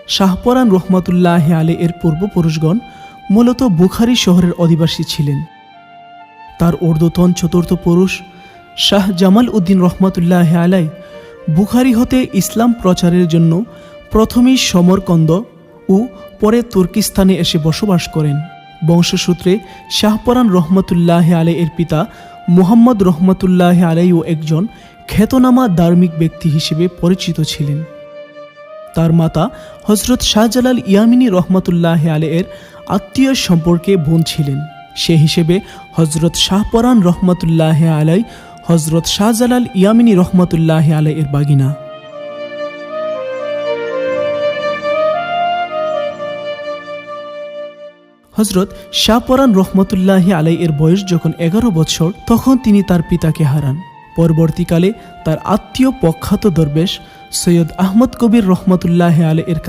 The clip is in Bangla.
শাহপরান রহমাতুল্লাহ আলাইহি এর পূর্বপুরুষগণ মূলত বুখারী শহরের অধিবাসী ছিলেন। তার ঊর্ধ্বতন চতুর্থ পুরুষ শাহ জামাল উদ্দিন রহমাতুল্লাহ আলাইহি বুখারী হতে ইসলাম প্রচারের জন্য প্রথমেই সমরকন্দ ও পরে তুর্কিস্তানে এসে বসবাস করেন। বংশসূত্রে শাহপরান রহমাতুল্লাহ আলাইহি এর পিতা মুহাম্মদ রহমাতুল্লাহ আলাইহিও একজন খ্যাতনামা ধার্মিক ব্যক্তি হিসেবে পরিচিত ছিলেন। তার মাতা হজরত শাহজালাল ইয়ামিনী রহমাতুল্লাহ আলাইহির আত্মীয় সম্পর্কে বোন ছিলেন। সে হিসেবে হজরত শাহপরান রহমাতুল্লাহ আলাইহি হজরত শাহজালাল ইয়ামিনী রহমাতুল্লাহ আলাইহির বাগিনা। হজরত শাহপরান রহমতুল্লাহ আলাইহির বয়স যখন 11 বছর, তখন তিনি তার পিতাকে হারান। পরবর্তীকালে তার আত্মীয় প্রখ্যাত দরবেশ সৈয়দ আহমদ কবির রহমতুল্লাহ আলাইহির